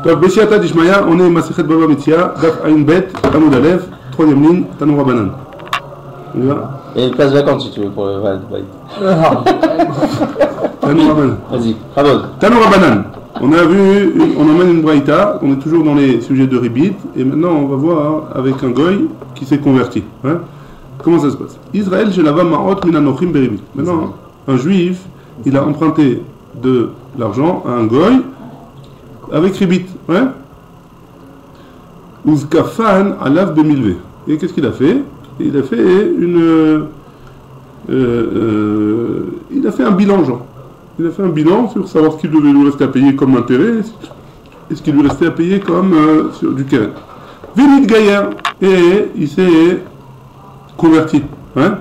Donc, Beshiata Dishmaya, on est Masechet Baba Metzia, Daf Ayin Bet, Amud Aleph, troisième ligne, Tanoura Banan. On y va? Et une place vacante si tu veux pour le Tanoura Banan. Vas-y, bravo. Tanoura Banan. On a vu, on emmène une braïta, on est toujours dans les sujets de Ribit, et maintenant on va voir avec un goy qui s'est converti. Hein? Comment ça se passe? Israël, je lava ma'ot minanochim beribit. Maintenant, un juif, il a emprunté de l'argent à un goy avec Ribit. Hein? Uzkafan alav bemilve. Et qu'est-ce qu'il a fait? Il a fait il a fait un bilan, genre. Il a fait un bilan sur savoir ce qu'il devait lui rester à payer comme intérêt et ce qu'il lui restait à payer comme sur du keren. Vénit Gaïa, et il s'est converti. Hein?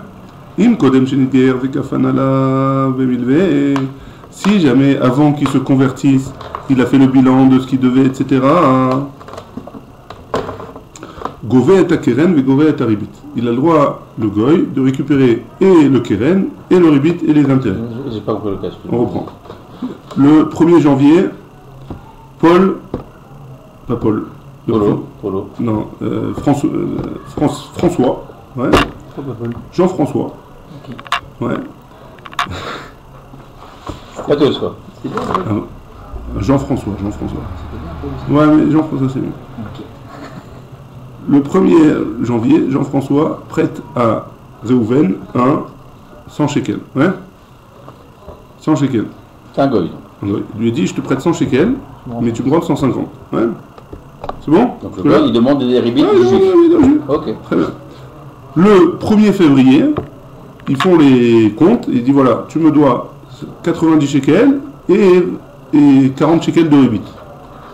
Si jamais, avant qu'il se convertisse, il a fait le bilan de ce qu'il devait, etc., Gové et keren, Gové et ribit. Il a le droit, le goy, de récupérer et le keren, et le ribit, et les intérêts. J'ai pas compris le cas. On reprend. Le 1er janvier, Paul, pas Paul, Polo. non, François, ouais. Jean-François, okay. Ouais. Pas tous, quoi. Jean-François. Ouais, mais Jean-François, c'est mieux. Okay. Le 1er janvier, Jean-François prête à Réhouven 100 shekels. Ouais? 100 shekels. C'est un goy. Il lui a dit, je te prête 100 shekels, mais tu me rends 150. Ouais? C'est bon? Donc le goy, il demande des ribits du juif. Ok. Très bien. Le 1er février, ils font les comptes, et il dit, voilà, tu me dois 90 shekels et 40 shekels de ribit.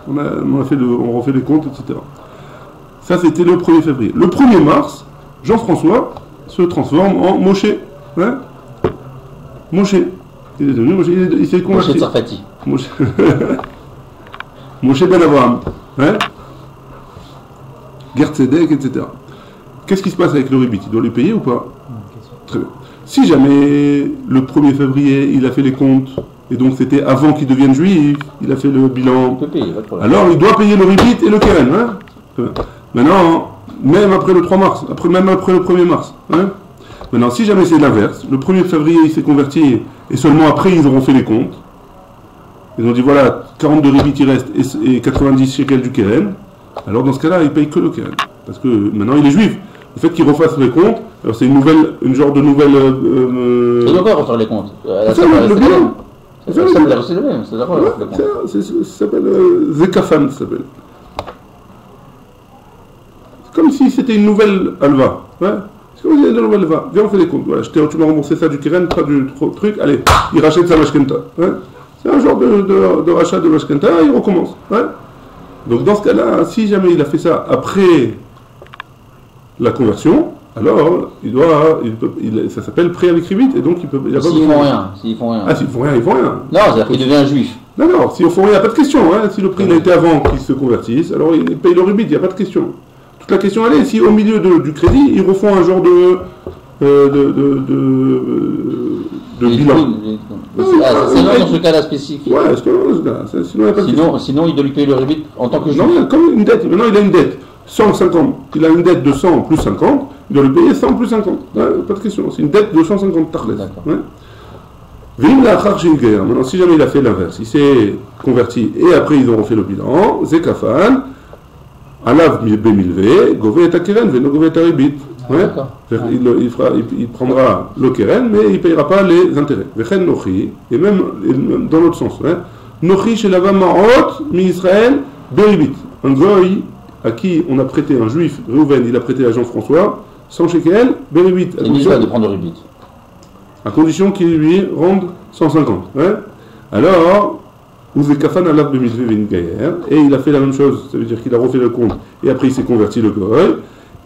On refait les comptes, etc. Ça, c'était le 1er février. Le 1er mars, Jean-François se transforme en Moshe. Hein? Moshe. Il est devenu Moshe. Il s'est converti. Moshe Tsarfati. Moshe Ben Abraham. Hein? Gertzedek, etc. Qu'est-ce qui se passe avec le ribit? Il doit lui payer ou pas? Très bien. Si jamais le 1er février, il a fait les comptes, et donc c'était avant qu'il devienne juif, il a fait le bilan, il peut payer, pas de problème. Alors il doit payer le ribit et le keren. Hein? Maintenant, même après le 3 mars, même après le 1er mars. Hein? Maintenant, si jamais c'est l'inverse, le 1er février il s'est converti et seulement après ils auront fait les comptes. Ils ont dit voilà, 40 de ribit il reste et 90 shekels du keren. Alors dans ce cas-là, il paye que le keren. Parce que maintenant il est juif. Le fait qu'il refasse les comptes, alors c'est une genre de nouvelle. Il doit pas refaire les comptes. Ça le bilan. Ça s'appelle Zekafan, ça s'appelle. Comme si c'était une nouvelle alva. Ouais? C'est comme si c'était une nouvelle alva. Viens, on fait des comptes. Voilà, tu m'as remboursé ça du keren, pas du truc. Allez, il rachète sa mashkenta. Ouais? C'est un genre de rachat de mashkenta, il recommence. Ouais? Donc dans ce cas-là, si jamais il a fait ça après la conversion, alors ça s'appelle prêt avec ribit, et donc il a pas s'ils font rien. Ah, s'ils font rien, ils font rien. Non, c'est-à-dire qu'il devient juif. Non, s'ils font rien, il n'y a pas de question. Hein. Si le prix a été avant qu'ils se convertissent, alors ils payent le ribit, il n'y a pas de question. Toute la question, elle est, si au milieu du crédit, ils refont un genre de bilan. C'est non dans ce cas-là spécifique. Ouais, c'est non dans ce cas-là. Sinon, il doit lui payer le ribit en tant que juif. Non, comme une dette. Maintenant, il a une dette. 150. Il a une dette de 100 plus 50. Il doit lui payer 100 plus 50. Ouais, pas de question. C'est une dette de 150 tarles. Ouais. Maintenant, si jamais il a fait l'inverse, il s'est converti et après ils ont refait le bilan, Zekafan, Alav Bemilve, Gové et Keren, Veno Gové et Ribit. Il prendra le keren, mais il ne payera pas les intérêts. Vechen Nochi, et même dans l'autre sens. Nochi chez Lava Ma'ot, mi-Israël, Beribit. Un goy à qui on a prêté, un juif, Réhouven, il a prêté à Jean-François, 100 shekels, Beribit. Il n'est pas de prendre le ribit. À condition qu'il lui rende 150. Hein? Alors, Uzekafan Alav Bemilve Vin Gaïer, et il a fait la même chose, ça veut dire qu'il a refait le compte, et après il s'est converti le goy.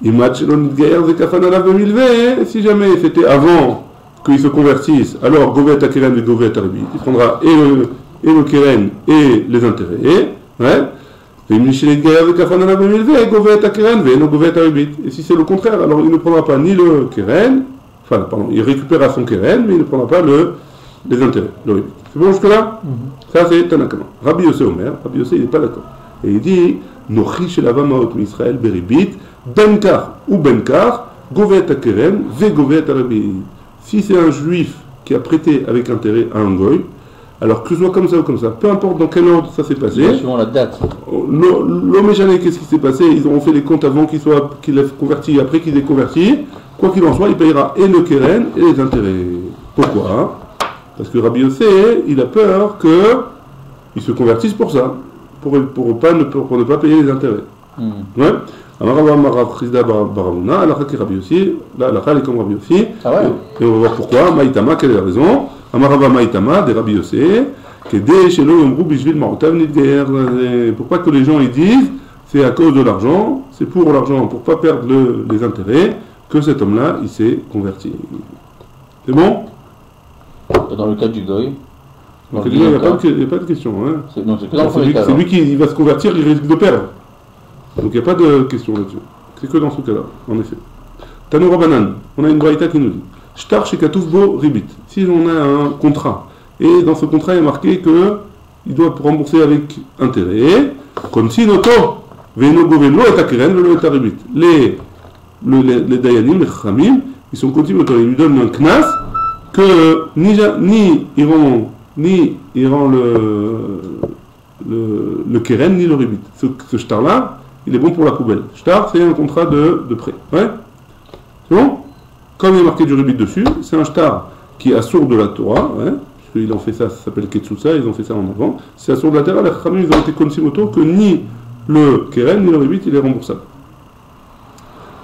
Il match l'on Gaïer Zekafan Alav Bemilve, si jamais c'était avant qu'il se convertisse, alors Govet à Keren et Govet à Ribit, il prendra et le Keren et les intérêts. Ouais? Et si c'est le contraire, alors il ne prendra pas ni le keren, il récupérera son keren, mais il ne prendra pas les intérêts, le ribit. C'est bon jusque-là? Ça c'est Tanakama. Rabbi Yossé Omer, Rabbi Yossé il n'est pas d'accord. Et il dit, Nochi shel avamaot Israël beribit, benkar ou benkar, govet akeren, ve govet arabi. Si c'est un juif qui a prêté avec intérêt à un goy, alors que ce soit comme ça ou comme ça, peu importe dans quel ordre ça s'est passé. Suivant la date. L'homme jamais, qu'est-ce qui s'est passé? Ils auront fait les comptes avant qu'il ait converti, après qu'il ait converti. Quoi qu'il en soit, il payera et le keren et les intérêts. Pourquoi? Parce que Rabbi Yossé, il a peur qu'il se convertisse pour ça, pour ne pas payer les intérêts. Ouais. Amarava Marav Chizda Baravuna, Alakha qui Rabbi Yossi, là, Alakha est comme Rabbi Yossi. Ah ouais. Et on va voir pourquoi. Maïtama, quelle est la raison? Amarava Maïtama, des Rabbi Yossé, Kede Shelo Yomru Bishvil Marotav Nidgeer. Pourquoi que les gens ils disent, c'est à cause de l'argent, c'est pour l'argent, pour ne pas perdre les intérêts, que cet homme-là, il s'est converti. C'est bon? Dans le cas du goy. Donc, il n'y a pas de question. Hein. C'est lui qui va se convertir, il risque de perdre. Donc il n'y a pas de question là-dessus. C'est que dans ce cas-là, en effet. Tano Rabanan, on a une braïta qui nous dit Shtar shekatouf bo ribit. Si on a un contrat, et dans ce contrat il est marqué qu'il doit rembourser avec intérêt, comme si noto, veino govelo et akeren, velo et ribit. Les dayanim, les chamim, ils sont continus, ils lui donnent un knas que ni ils rend le keren ni le ribit. Ce shtar-là, il est bon pour la poubelle. Shtar, c'est un contrat de prêt. Ouais? C'est bon? Comme il est marqué du ribit dessus, c'est un shtar qui est assourd de la Torah, ouais? Parce qu'ils ont fait ça s'appelle Ketsusa, ils ont fait ça en avant. C'est assourd de la Torah, les Chachamim, ils ont été consimoto que ni le keren ni le ribit, il est remboursable.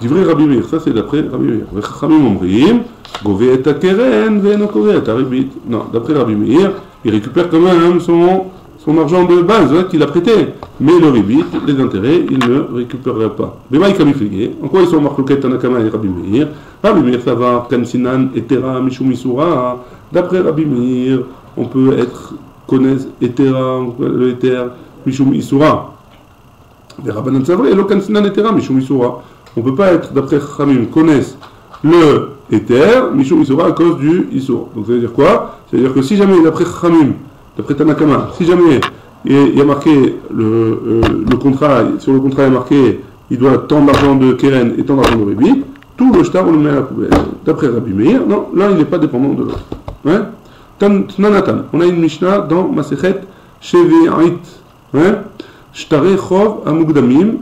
Divrei Rabbi Meir, ça c'est d'après Rabbi Meir. Les Chachamim omrim, gove et keren, ve'eno gove et ribit. Non, d'après Rabbi Meir, il récupère quand même son argent de base hein, qu'il a prêté. Mais le ribit, les intérêts, il ne récupérera pas. Mais maï kamifligé, en quoi ils sont marqués Tanakama et Rabbi Meir? Rabbi Meir, ça va, Kansinan, Etera, Mishum Isura. D'après Rabbi Meir, on peut connaître Etera, le Eter, Mishum Isura. Les Rabbanan Savre, le Kansinan, Etera, Mishum Isura. On ne peut pas être, d'après Khamim, connaissent le Eter, Mishum Isura, à cause du Isur. Donc ça veut dire quoi? Ça veut dire que si jamais, d'après Khamim, d'après Tanakama, si jamais il y a marqué le contrat, sur le contrat il y a marqué il doit tant d'argent de Keren et tant d'argent de Ribit, tout le shtar on le met à la poubelle. D'après Rabbi Meir, non, là il n'est pas dépendant de l'autre. Hein? Tanatan, on a une Mishnah dans Masechet Shevi'ait, hein? Shtare Chov Amugdamim,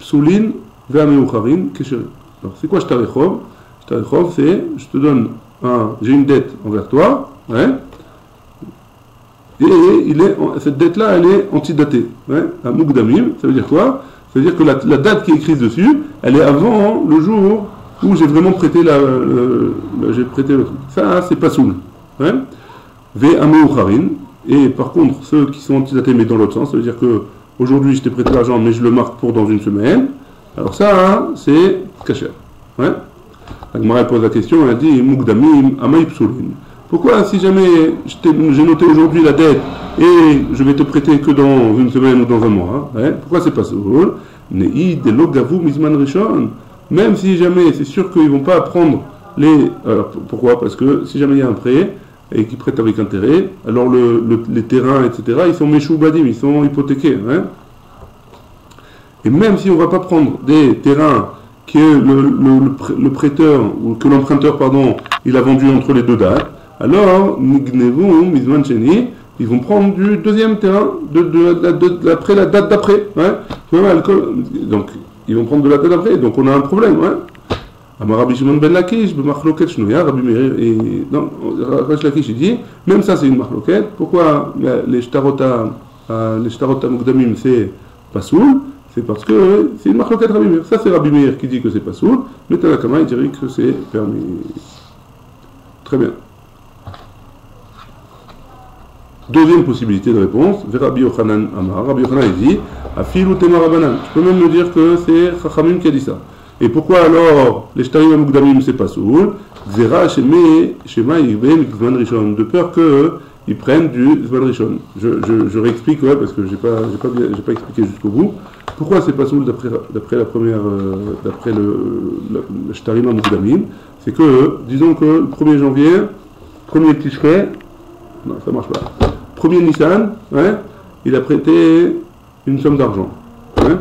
Psulin Ve'ameucharin Kesherin. Alors c'est quoi Shtare Chov? Shtare Chov c'est, je te donne j'ai une dette envers toi, hein? Et cette dette-là, elle est antidatée. Ouais? Un mugdamim, ça veut dire quoi? Ça veut dire que la date qui est écrite dessus, elle est avant le jour où j'ai vraiment prêté j'ai prêté le truc. Ça, c'est pas soul. Ouais? Ve ameucharin. Et par contre, ceux qui sont antidatés, mais dans l'autre sens, ça veut dire que aujourd'hui, je t'ai prêté l'argent, mais je le marque pour dans une semaine. Alors ça, hein, c'est kasher. Ouais? La Gemara pose la question, elle dit mugdamim amay psulin. Pourquoi, si jamais j'ai noté aujourd'hui la dette et je vais te prêter que dans une semaine ou dans un mois, hein, pourquoi c'est pas ça? Même si jamais, c'est sûr qu'ils ne vont pas prendre les... Alors, pourquoi? Parce que si jamais il y a un prêt et qu'ils prêtent avec intérêt, alors les terrains, etc., ils sont méchoubadim, ils sont hypothéqués. Hein. Et même si on ne va pas prendre des terrains que le prêteur, ou que l'emprunteur, pardon, il a vendu entre les deux dates, alors, ils vont prendre du deuxième terrain, d'après la date d'après. Hein. Donc, ils vont prendre de la date d'après, donc on a un problème. Rabbi Shimon ben Lakish, Rabbi Meir, non, Rabbi Lakish il dit, même ça c'est une marloquette. Pourquoi les shtarota mukdamim c'est pas soul? C'est parce que c'est une marloquette Rabbi Meir. Ça c'est Rabbi Meir qui dit que c'est pas soul, mais Tanakama il dirait que c'est permis. Très bien. Deuxième possibilité de réponse, Rabbi Yochanan Amar. Rabbi Yochanan il dit, Afilu Tema Rabanan. Je peux même me dire que c'est Chachamim qui a dit ça. Et pourquoi alors les shtarim amugdamim c'est pas soul? Zera Shema Yigben Zman Rishon. De peur qu'ils prennent du Zman Rishon. Je réexplique, ouais, parce que j'ai pas expliqué jusqu'au bout. Pourquoi c'est pas soul d'après la première, d'après le shtarim amugdamim? C'est que, disons que le 1er janvier, 1er Tishrei, non, ça marche pas. 1er Nissan, ouais, il a prêté une somme d'argent. Hein.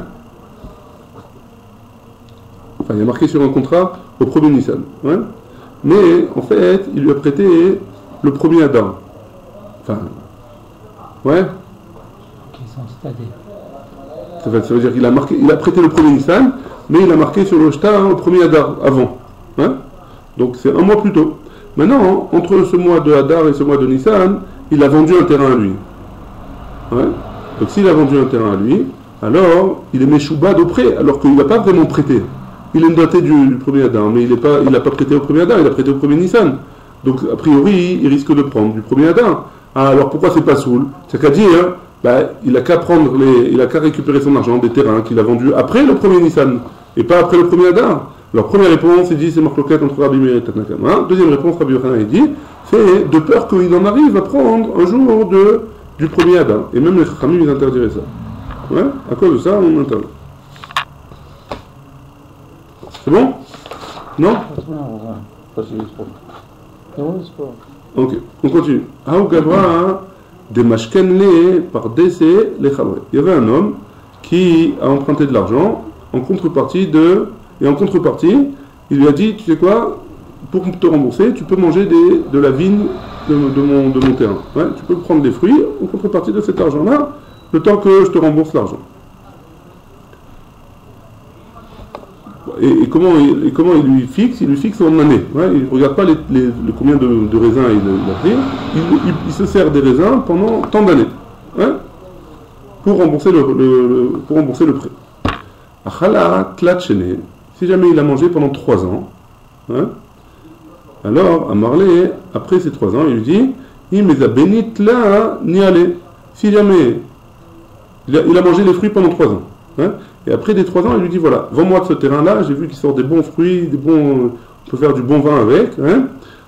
Enfin, il y a marqué sur un contrat au premier Nissan. Hein. Mais en fait, il lui a prêté le premier Adar. Enfin, ouais. Qui sont stadés. Ça veut dire qu'il a marqué, il a prêté le premier Nissan, mais il a marqué sur le shtar le premier Adar avant. Hein. Donc c'est un mois plus tôt. Maintenant, entre ce mois de Adar et ce mois de Nissan, il a vendu un terrain à lui. Ouais. Donc s'il a vendu un terrain à lui, alors il est Meshouba d'auprès, alors qu'il n'a pas vraiment prêté. Il est daté du premier Adar, mais il n'a pas prêté au premier Adar, il a prêté au premier Nissan. Donc a priori, il risque de prendre du premier Adar. Ah, alors pourquoi c'est pas Soul? C'est qu'à dire, il a qu'à récupérer son argent des terrains qu'il a vendus après le premier Nissan, et pas après le premier Adar. Alors première réponse, il dit c'est marloquet entre Rabbi Meir et Tanakama. Deuxième réponse, Rabbi Yochanan il dit, c'est de peur qu'il en arrive à prendre un jour du premier Adar. Et même les Chachamim, ils interdiraient ça. Ouais, à cause de ça, on interdit. C'est bon? Non? Ok, on continue. Des mashkenle par décès les chavre. Il y avait un homme qui a emprunté de l'argent en contrepartie il lui a dit, tu sais quoi, pour te rembourser, tu peux manger de la vigne de mon terrain. Ouais, tu peux prendre des fruits en contrepartie de cet argent-là, le temps que je te rembourse l'argent. Et comment il lui fixe? Il lui fixe en année. Ouais, il ne regarde pas combien de raisins il a pris. Il se sert des raisins pendant tant d'années. Ouais, pour rembourser le prêt. Achala tlatchene. Si jamais il a mangé pendant 3 ans, hein, alors à Marley, après ces 3 ans, il lui dit, il me a bénit là, ni aller. Si jamais il a mangé les fruits pendant 3 ans, hein, et après des 3 ans, il lui dit, voilà, vends-moi de ce terrain-là, j'ai vu qu'il sort des bons fruits, on peut faire du bon vin avec, hein,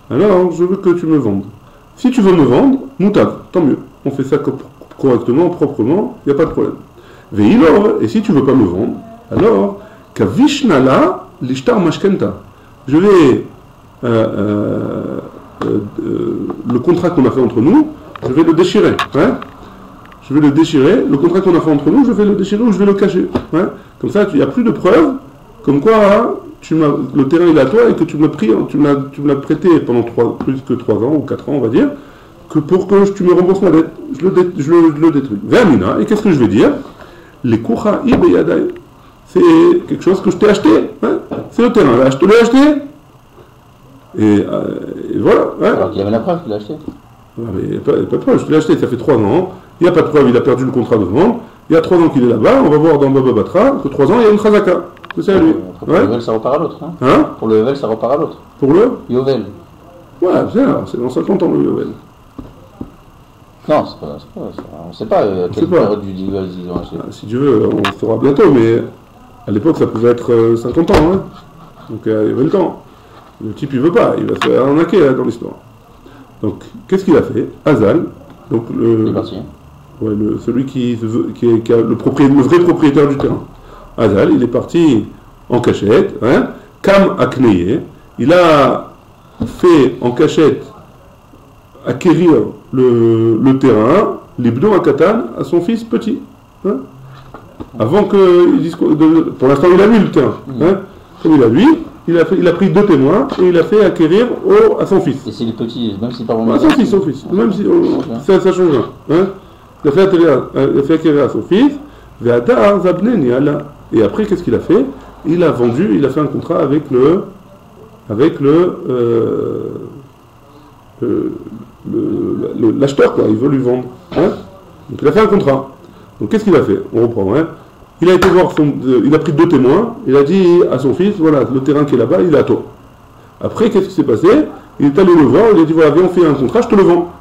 alors je veux que tu me vendes. Si tu veux me vendre, moutav, tant mieux. On fait ça correctement, proprement, il n'y a pas de problème. Veilor, et si tu ne veux pas me vendre, alors, kavishnala lishtar mashkenta. Je vais, le contrat qu'on a fait entre nous, je vais le déchirer. Hein. Je vais le déchirer. Le contrat qu'on a fait entre nous, je vais le déchirer ou je vais le cacher. Hein. Comme ça, il n'y a plus de preuves, comme quoi hein, le terrain il est à toi et que tu me l'as prêté pendant plus que 3 ans ou 4 ans, on va dire, que pour que tu me rembourses ma dette. Je le détruis. Vermina, et qu'est-ce que je vais dire? Les koucha ibeyadai. C'est quelque chose que je t'ai acheté. Hein. C'est le terrain, là, je te l'ai acheté. Et voilà. Hein. Alors qu'il y avait la preuve qu'il l'a acheté. Ouais, mais il n'y a pas de preuve, je te l'ai acheté, ça fait 3 ans. Il n'y a pas de preuve, il a perdu le contrat de vente. Il y a 3 ans qu'il est là-bas, on va voir dans Baba Batra que 3 ans il y a une chazaka. C'est ça lui. Pour le Yovel, ça repart à l'autre. Hein. Pour le Yovel, ça repart à l'autre. Pour le Yovel. Ouais, c'est dans 50 ans le Yovel. Non, on ne sait pas à quelle période du Yovel ils ont acheté. Si tu veux, on le saura bientôt, mais à l'époque ça pouvait être 50 ans. Hein. Donc il y avait le temps. Le type il veut pas, il va se faire arnaquer là, dans l'histoire. Donc qu'est-ce qu'il a fait? Hazal, donc Il est parti. Ouais, celui qui a le vrai propriétaire du terrain. Hazal, il est parti en cachette, hein, Kam Akneye, il a fait en cachette acquérir le terrain, l'Ibdo Akatan, à son fils petit. Hein, avant qu'il dise. Pour l'instant, il a lui le terrain. Hein, comme il a lui, il a pris 2 témoins et il a fait acquérir à son fils. Et c'est les petits, même si pas vraiment. Son fils. Même si. Ça change rien. Hein. Il a fait acquérir à son fils, Ve'adar Zabneni Allah. Et après, qu'est-ce qu'il a fait? Il a vendu, il a fait un contrat avec l'acheteur, quoi. Il veut lui vendre. Hein. Donc il a fait un contrat. Donc qu'est-ce qu'il a fait? On reprend. Hein. Il a été voir il a pris 2 témoins. Il a dit à son fils, voilà, le terrain qui est là-bas, il est à toi. Après, qu'est-ce qui s'est passé? Il est allé le voir. Il a dit, voilà, viens, on fait un contrat, je te le vends.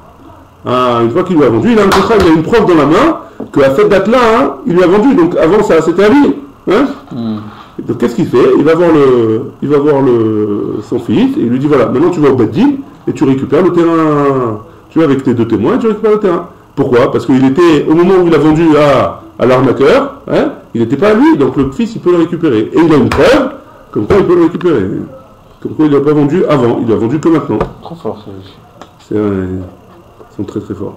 Ah, une fois qu'il lui a vendu, il a un contrat, il a une preuve dans la main qu'à cette date-là, hein, il lui a vendu. Donc avant ça, c'était à lui. Hein. Donc qu'est-ce qu'il fait? Il va voir son fils et il lui dit, voilà, maintenant tu vas au Beddin et tu récupères le terrain. Tu vas avec tes 2 témoins et tu récupères le terrain. Pourquoi? Parce qu'il était, au moment où il a vendu à l'arnaqueur, hein, il n'était pas à lui, donc le fils il peut le récupérer. Et il a une preuve comme quoi il peut le récupérer. Comme quoi il n'a pas vendu avant, il a vendu que maintenant. Trop fort, Ils sont très très forts.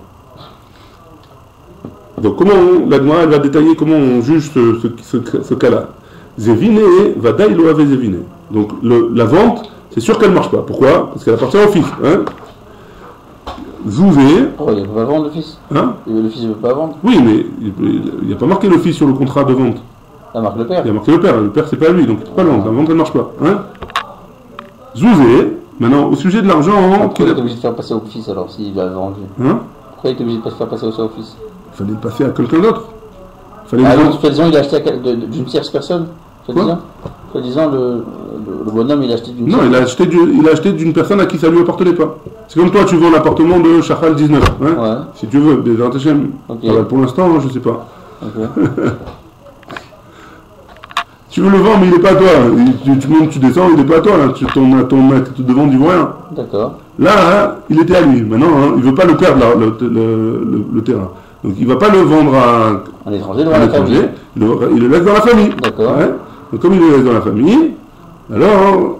Donc comment la Gemara elle va détailler comment on juge ce cas-là. Zevine va daïlo ave zevine. Donc la vente, c'est sûr qu'elle ne marche pas. Pourquoi? Parce qu'elle appartient au fils. Hein, Zouzé. Oh, il ne peut pas vendre le fils. Hein? Le fils ne peut pas vendre. Oui, mais il n'y a pas marqué le fils sur le contrat de vente. Ça marque le père. Il y a marqué le père. Le père, c'est pas lui, donc il ne peut pas le vendre. La vente, elle ne marche pas. Hein? Zouzé. Maintenant, au sujet de l'argent. Pourquoi il est obligé de faire passer au fils alors s'il l'a vendu? Hein? Pourquoi il est obligé de faire passer au fils? Il fallait le passer à quelqu'un d'autre. Donc, soi-disant, il a acheté d'une tierce personne. Soi-disant, le bonhomme, il a acheté d'une Non, il a acheté d'une personne à qui ça lui appartenait pas. C'est comme toi, tu vends l'appartement de Chachal 19. Hein, ouais. Si tu veux, des Antechem. Okay. Pour l'instant, je sais pas. Okay. Tu veux le vendre, mais il n'est pas à toi. Tu montes, tu descends, il n'est pas à toi. Là. Ton mec devant du rien. D'accord. Là, hein, il était à lui. Maintenant, hein, il ne veut pas le perdre, le terrain. Donc, il ne va pas le vendre à un étranger devant la famille. Il le laisse dans la famille. D'accord. Hein. Donc, comme il le laisse dans la famille, alors,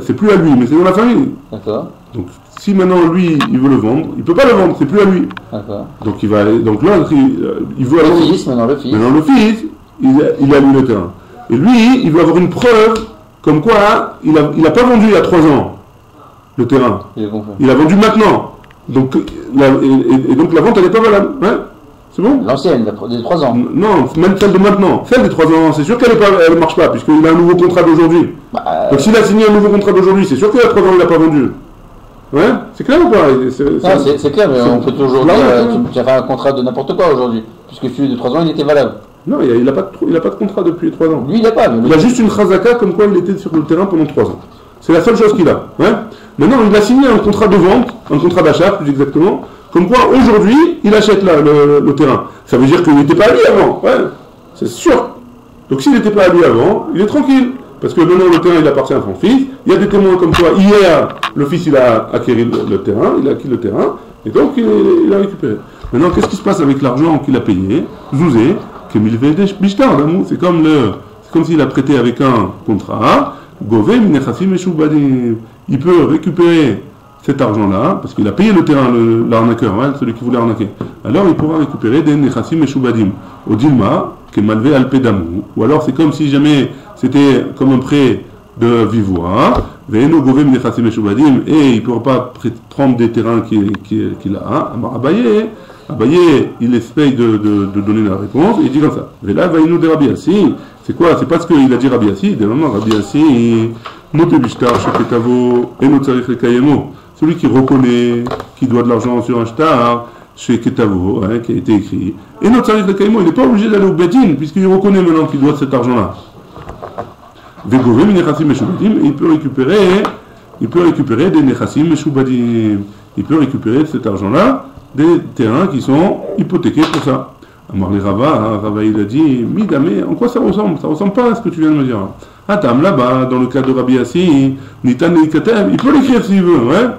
c'est plus à lui, mais c'est dans la famille. D'accord. Donc, si maintenant, lui, il veut le vendre, il ne peut pas le vendre, c'est plus à lui. D'accord. Donc, donc là, il veut avoir... Maintenant le fils. Maintenant, le fils, il a lu le terrain. Et lui, il veut avoir une preuve comme quoi il n'a pas vendu il y a 3 ans le terrain. Il a vendu maintenant. Donc, donc la vente, elle n'est pas valable. Hein, c'est bon? L'ancienne, des 3 ans. Non, même celle de maintenant. Celle des 3 ans, c'est sûr qu'elle ne marche pas, puisqu'il a un nouveau contrat d'aujourd'hui. Donc s'il a signé un nouveau contrat d'aujourd'hui, c'est sûr qu'il y a 3 ans, il n'a pas vendu. Ouais? C'est clair ou pas? C'est clair, mais on peut toujours dire tu as fait un contrat de n'importe quoi aujourd'hui, puisque celui de 3 ans, il était valable. Non, il n'a pas de contrat depuis 3 ans. Lui, il n'a pas. Il a juste une chazaka comme quoi il était sur le terrain pendant 3 ans. C'est la seule chose qu'il a. Hein. Maintenant, il a signé un contrat de vente, un contrat d'achat plus exactement, comme quoi aujourd'hui, il achète le terrain. Ça veut dire qu'il n'était pas à lui avant. Ouais, c'est sûr. Donc s'il n'était pas à lui avant, il est tranquille. Parce que maintenant, le terrain, il appartient à son fils. Il y a des témoins comme toi. Hier, le fils, il a acquis le terrain, il a acquis le terrain, et donc il a récupéré. Maintenant, qu'est-ce qui se passe avec l'argent qu'il a payé? Zouzé. C'est comme s'il a prêté avec un contrat. Il peut récupérer cet argent-là, parce qu'il a payé le terrain, l'arnaqueur, hein, celui qui voulait arnaquer. Alors il pourra récupérer des nechassim meshubadim. Au dilma, qui est malvé al pédamou. Ou alors c'est comme si jamais c'était comme un prêt de vive voix. Et il ne pourra pas prendre des terrains qu'il a. Abaye, il essaye de donner la réponse, et il dit comme ça. Et là, va-il nous dire Rabbi Assi. C'est quoi? C'est pas ce qu'il a dit Rabbi Assi. Des moments, Rabbi Assi, notre bishtar, sheketavo, et notre tarif le kayemo. Celui qui reconnaît qu'il doit de l'argent sur un shtar, chez Ketavo, hein, qui a été écrit. Et notre tarif le kayemo, il n'est pas obligé d'aller au bedin, puisqu'il reconnaît maintenant qu'il doit cet argent-là. Vegove, minechassim meshubadim, il peut récupérer des nechassim meshubadim. Il peut récupérer cet argent-là des terrains qui sont hypothéqués pour ça. Amar les Rava, Rava il a dit, Midame, en quoi ça ressemble? Ça ressemble pas à ce que tu viens de me dire. Atam là-bas, dans le cas de Rabbi Assi, Nitan Neikatem, il peut l'écrire s'il veut, ouais?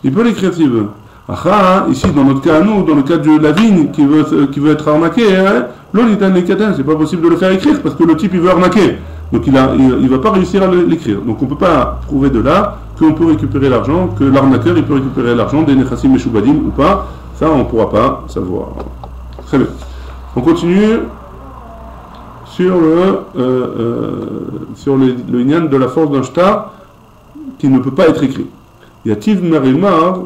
Il peut l'écrire s'il veut. Acha, ici dans notre cas, nous, dans le cas de la vigne qui veut être arnaqué, hein? L'on Nitan Neikatem, c'est pas possible de le faire écrire parce que le type il veut arnaquer. Donc il va pas réussir à l'écrire. Donc on peut pas prouver de là qu'on peut récupérer l'argent, que l'arnaqueur il peut récupérer l'argent des Nechassim Meshubadim ou pas. Ça, on ne pourra pas savoir. Très bien. On continue sur le inyan de la force d'un shtar qui ne peut pas être écrit. Yativ Marimar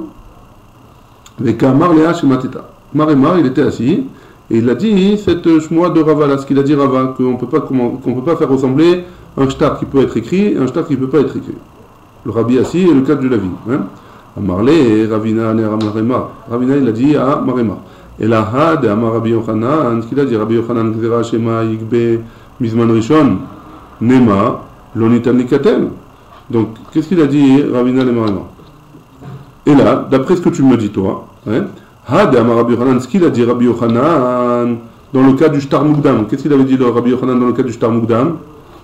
avec un Marléa chez Mateta. Marimar, il était assis et il a dit cette shmoa de Rava, là, ce qu'il a dit Rava, qu'on peut pas faire ressembler un shtar qui peut être écrit et un shtar qui ne peut pas être écrit. Le Rabbi assis et le cadre de la vie. Hein? Amarle et Ravina ne Marema. Ravina il a dit à Marema. Et la had Amar Rabbi Yochanan, ce qu'il a dit Rabbi Yochanan Gzera Shema Yigbe Mizman Rishon Nema Lonitan Nikatem. Donc qu'est-ce qu'il a dit Ravina et Marema? Et là, d'après ce que tu me dis toi, hein, had Amar Rabbi Yochanan, ce qu'il a dit Rabbi Yochanan dans le cas du Shtar Mugdam. Qu'est-ce qu'il avait dit Rabbi Yochanan dans le cas du Shtar Mugdam?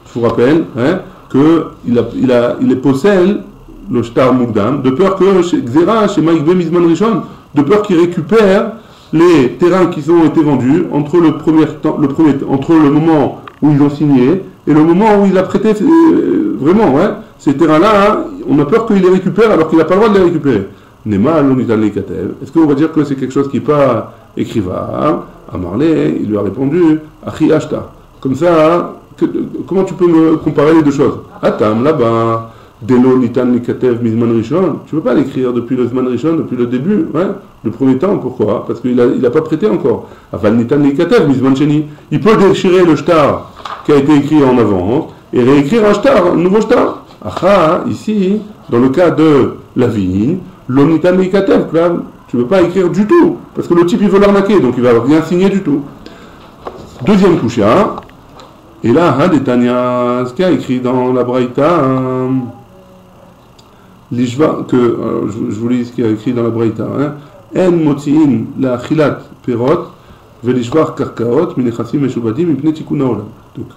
Je vous rappelle, hein, qu'il possède le shtar mugdam, de peur que Xera, chez Maïkbe Mizman Rishon, de peur qu'il récupère les terrains qui ont été vendus entre entre le moment où ils ont signé et le moment où il a prêté vraiment, ouais, ces terrains-là, hein, on a peur qu'il les récupère alors qu'il n'a pas le droit de les récupérer. Nema Lonitan Lekatev. Est-ce qu'on va dire que c'est quelque chose qui n'est pas Écriva, Amarlé, il lui a répondu, Achi Ashta. Comme ça, comment tu peux me comparer les deux choses? Atam, là-bas, Delo Nitan Nikatev Mizman Rishon. Tu ne peux pas l'écrire depuis le Zman Rishon, depuis le début, ouais, le premier temps. Pourquoi? Parce qu'il n'a pas prêté encore. Aval Nitan Nikatev Mizman Sheni. Il peut déchirer le shtar qui a été écrit en avant et réécrire un shtar, un nouveau shtar. Aha, ici, dans le cas de la vigne, l'Onitan Nikatev, là, tu ne peux pas écrire du tout. Parce que le type, il veut l'arnaquer, donc il ne va rien signer du tout. Deuxième coucha. Et là, Hadetania, ce qu'il y a écrit dans la Braïta, l'Ishva, je vous lis ce qu'il y a écrit dans la Braïta, En motiin la chilat perot, velishvar karkaot, minechassim meshubadim, mipne tikuna olam. Donc,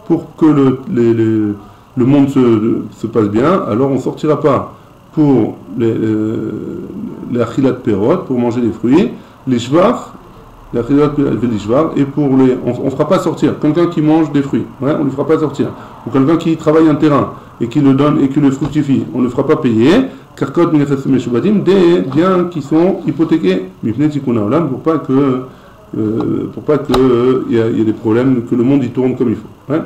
pour que le monde se passe bien, alors on ne sortira pas pour les achilat perot, pour manger les fruits, l'ishvar, et pour les, on ne fera pas sortir quelqu'un qui mange des fruits, ouais, on ne le fera pas sortir, ou quelqu'un qui travaille un terrain et qui le donne et qui le fructifie, on ne le fera pas payer, karkot minechassim meshubadim, des biens qui sont hypothéqués, mipne tikuna olam, pour pas que y ait des problèmes, que le monde y tourne comme il faut. Ouais.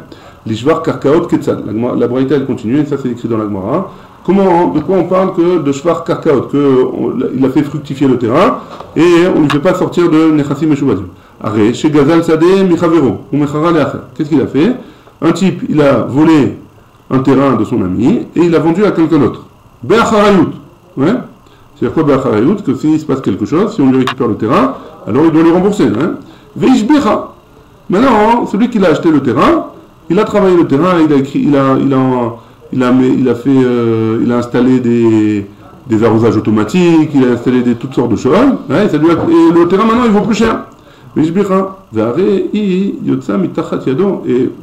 L'ishvar karkaot ketzad, la Braïta elle continue, et ça c'est écrit dans la Gemara. De quoi on parle que de shvar karkaot, qu'il a fait fructifier le terrain, et on ne lui fait pas sortir de nechassim meshubadim. Arrête, chez Gazal Sadeh Michavero, ou Mechara Leacher. Qu'est-ce qu'il a fait? Un type, il a volé un terrain de son ami, et il l'a vendu à quelqu'un d'autre. Be'acharayut. Ouais. C'est-à-dire quoi Be'acharayut? Que s'il se passe quelque chose, si on lui récupère le terrain, alors il doit lui rembourser. Hein. Veishbecha. Maintenant, celui qui a acheté le terrain, il a travaillé le terrain, il a installé des arrosages automatiques, il a installé toutes sortes de choses, ouais, et le terrain maintenant il vaut plus cher. Et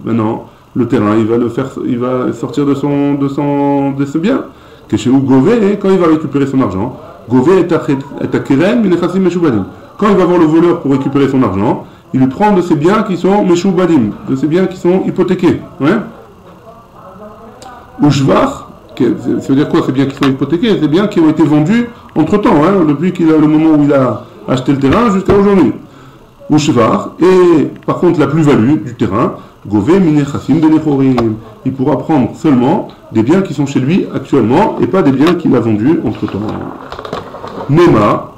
maintenant, le terrain il va sortir de ce bien. Que chez Gové, quand il va récupérer son argent, Gové est à Keren, minechassim meshubadim. Quand il va voir le voleur pour récupérer son argent, il lui prend de ses biens qui sont meshubadim, de ses biens qui sont hypothéqués. Ouais. Ou shvar, ça veut dire quoi ces biens qui sont hypothéqués? Ces biens qui ont été vendus entre temps, hein, depuis le moment où il a acheté le terrain jusqu'à aujourd'hui. Ou shvar, et par contre la plus-value du terrain, Gové minechassim de nechorim. Il pourra prendre seulement des biens qui sont chez lui actuellement et pas des biens qu'il a vendus entre temps. Nema,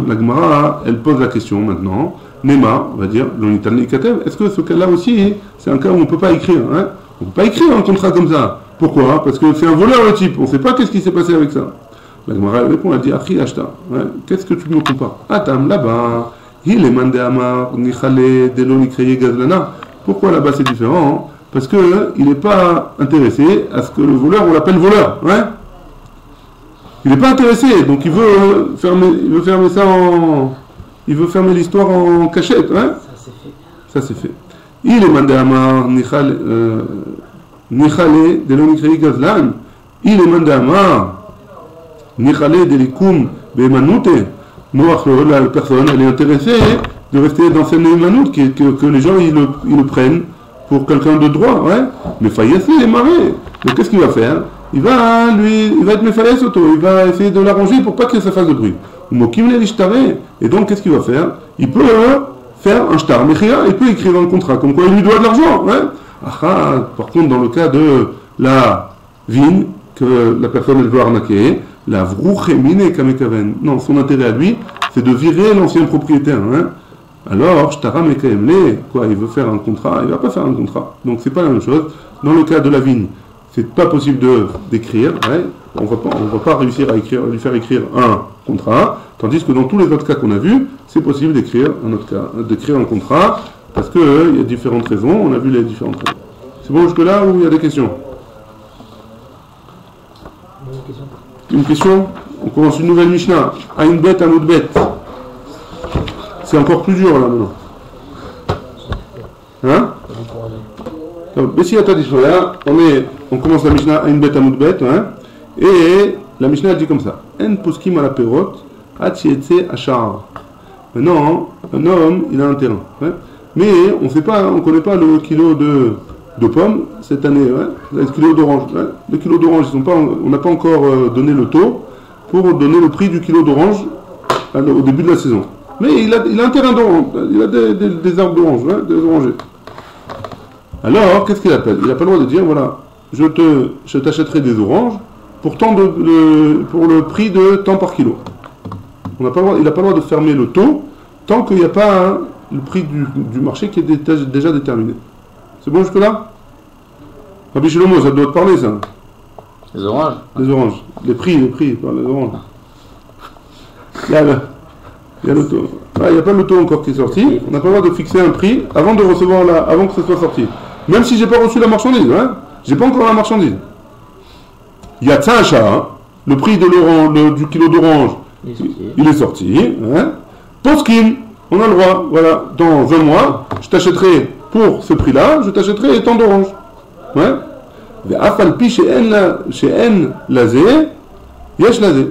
la Gemara, elle pose la question maintenant. Nema, on va dire, l'onitan nikatev. Est-ce que ce cas-là aussi, c'est un cas où on ne peut pas écrire, hein? On ne peut pas écrire un contrat comme ça. Pourquoi? Parce que c'est un voleur le type. On ne sait pas qu'est-ce qui s'est passé avec ça. La Gemara répond, elle dit, Achi Ashta. Ouais. Qu'est-ce que tu me compares? Atam, là-bas, il est mandé amar, nichale, delo nikreye gazlana. Pourquoi là-bas c'est différent? Parce qu'il n'est pas intéressé à ce que le voleur, on l'appelle voleur. Ouais. Il n'est pas intéressé, donc il veut fermer ça il veut fermer l'histoire en cachette. Ouais. Ça c'est fait. Il est mandé amar, nichale, delo nikreye gazlan. Il est mandé amar, nichale, delikum, bemanute. La personne, elle est intéressée de rester dans cette Neymanout, que les gens ils le prennent pour quelqu'un de droit, ouais. Mais Faïs, il est marré. Donc qu'est-ce qu'il va faire? Il va être Mefaïs auto, il va essayer de l'arranger pour pas que ça fasse de bruit. Et donc qu'est-ce qu'il va faire? Il peut faire un shtar mechira, il peut écrire un contrat, comme quoi il lui doit de l'argent, ouais. Par contre, dans le cas de la vigne, que la personne elle veut arnaquer, la vrouchemine kamekaven. Non, son intérêt à lui, c'est de virer l'ancien propriétaire, hein. Alors, Shtara Mekayemle, quoi, il veut faire un contrat, il ne va pas faire un contrat. Donc c'est pas la même chose. Dans le cas de la vigne, c'est pas possible d'écrire, ouais. On va pas réussir à lui faire écrire un contrat, tandis que dans tous les autres cas qu'on a vus, c'est possible d'écrire un contrat, parce qu'il y a différentes raisons, on a vu les différentes raisons. C'est bon jusque-là ou il y a des questions? Une question? On commence une nouvelle Mishnah. À une bête, à une autre bête. C'est encore plus dur là maintenant. Hein? Mais si attends, on commence la Mishnah à une bête, à une autre bête. Hein? Et la Mishnah elle dit comme ça. En poskim à la perot, atchietse achar. Maintenant, un homme, il a un terrain. Hein? Mais on ne connaît pas le kilo de pommes cette année, ouais, le kilo d'orange. Ouais. Le kilo d'orange, on n'a pas encore donné le taux pour donner le prix du kilo d'orange au début de la saison. Mais il a un terrain d'orange, il a des arbres d'orange, hein, des orangers. Alors, qu'est-ce qu'il appelle? Il n'a pas le droit de dire, voilà, je t'achèterai des oranges pour le prix de tant par kilo. Il n'a pas le droit de fermer le taux tant qu'il n'y a pas hein, le prix du marché qui est déjà déterminé. C'est bon jusque-là? Rabbi Shlomo, ça doit te parler ça. Les oranges? Les oranges. Les prix, pas les oranges. Il y a le taux. Ah, il n'y a pas le taux encore qui est sorti. On n'a pas le droit de fixer un prix avant de recevoir avant que ce soit sorti. Même si j'ai pas reçu la marchandise, hein. J'ai pas encore la marchandise. Il y a Tsacha, hein. Le prix de l'orange, du kilo d'orange, il est sorti. Hein. Poskin, on a le droit. Voilà, dans un mois, je t'achèterai pour ce prix-là, je t'achèterai tant d'oranges. Ouais.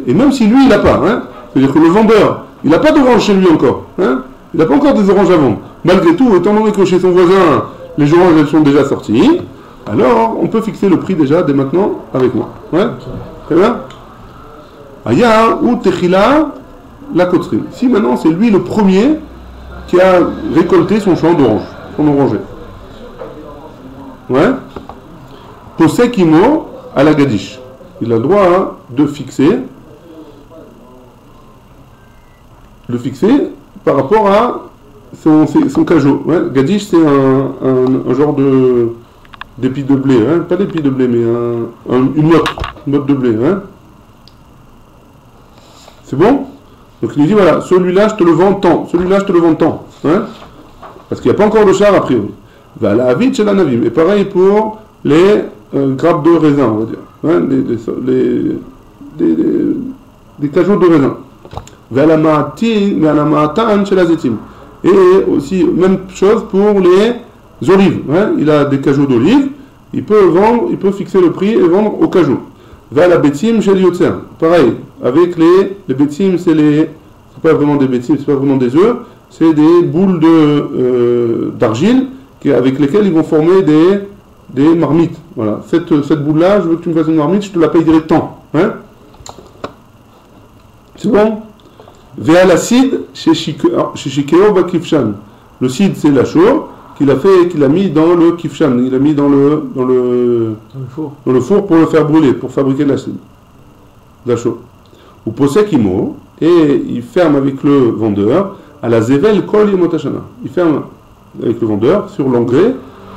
Et même si lui, il n'a pas, hein. C'est-à-dire que le vendeur, il n'a pas d'orange chez lui encore. Hein. Il n'a pas encore des oranges à vendre. Malgré tout, étant donné que chez son voisin, les oranges elles sont déjà sorties, alors on peut fixer le prix déjà dès maintenant avec moi. Ouais. Très bien. Aya ou Techila la Kotrim. Si maintenant c'est lui le premier qui a récolté son champ d'orange, son oranger. Ouais. Posekimo à la Gadish. Il a le droit hein, de fixer par rapport à son cajot. Ouais. Gadish, c'est un genre d'épi de blé. Hein. Pas d'épi de blé, mais une motte de blé. Hein. C'est bon? Donc il lui dit, voilà, celui-là, je te le vends tant. Celui-là, je te le vends tant. Hein. Parce qu'il n'y a pas encore de char, a priori. Va la vite chez la navim. Et pareil pour les grappes de raisin, on va dire. Hein. Des cajots de raisin. Va la ma'atan chez la zétim. Et aussi, même chose pour les olives. Hein. Il a des cajots d'olives. Il peut fixer le prix et vendre au cajot. Va la bétim chez l'yotzer. Pareil, avec les bétim, c'est pas vraiment des bétim, c'est pas vraiment des œufs, c'est des boules d'argile avec lesquelles ils vont former des marmites. Voilà. Cette boule-là, je veux que tu me fasses une marmite, je te la paye directement. Hein. C'est bon? Vea la cid chez Shikeo Bakifshan. Le cid, c'est la chaux qu'il a mis dans le kifshan. Il a mis dans le four pour le faire brûler, pour fabriquer de la chaux. Ou posekimo, et il ferme avec le vendeur à la zevel kol yemotashana. Il ferme avec le vendeur sur l'engrais,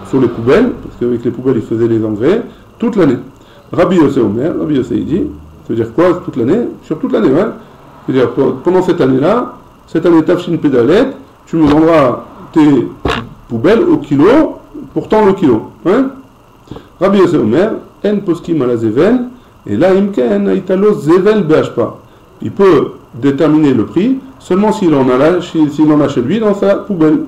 sur les poubelles, parce qu'avec les poubelles il faisait les engrais, toute l'année. Rabbi Yossé Omer, Rabbi Yossé il dit, ça veut dire quoi toute l'année? Sur toute l'année, ouais. C'est-à-dire pendant cette année-là, cette année Tafshin Pédalet, tu me vendras tes poubelles au kilo, pourtant le kilo. Hein? Rabbi Yossé Omer, en poskim à la zevel, et là imken aitalo zevel bhpa. Il peut déterminer le prix seulement s'il en a chez lui dans sa poubelle.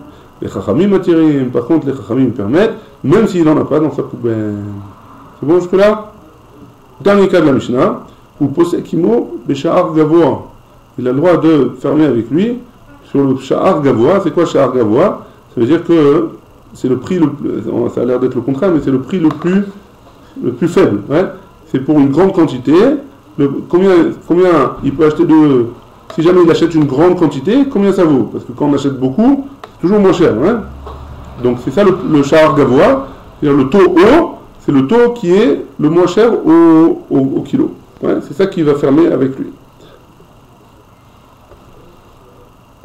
Les chachamim attirim, par contre les chachamim permettent, même s'il n'en a pas dans sa poubelle. C'est bon jusque-là? Dernier cas de la Mishnah, où posekimo b'sha'ar gavoa. Il a le droit de fermer avec lui sur le sha'ar gavoa. C'est quoi sha'ar gavoa? Ça veut dire que c'est le prix ça a l'air d'être le contraire, mais c'est le prix le plus faible. Ouais. C'est pour une grande quantité. Combien il peut acheter si jamais il achète une grande quantité, combien ça vaut? Parce que quand on achète beaucoup, c'est toujours moins cher. Hein. Donc c'est ça le sha'ar gavoa. C'est-à-dire le taux haut, c'est le taux qui est le moins cher au kilo. Ouais. C'est ça qu'il va fermer avec lui.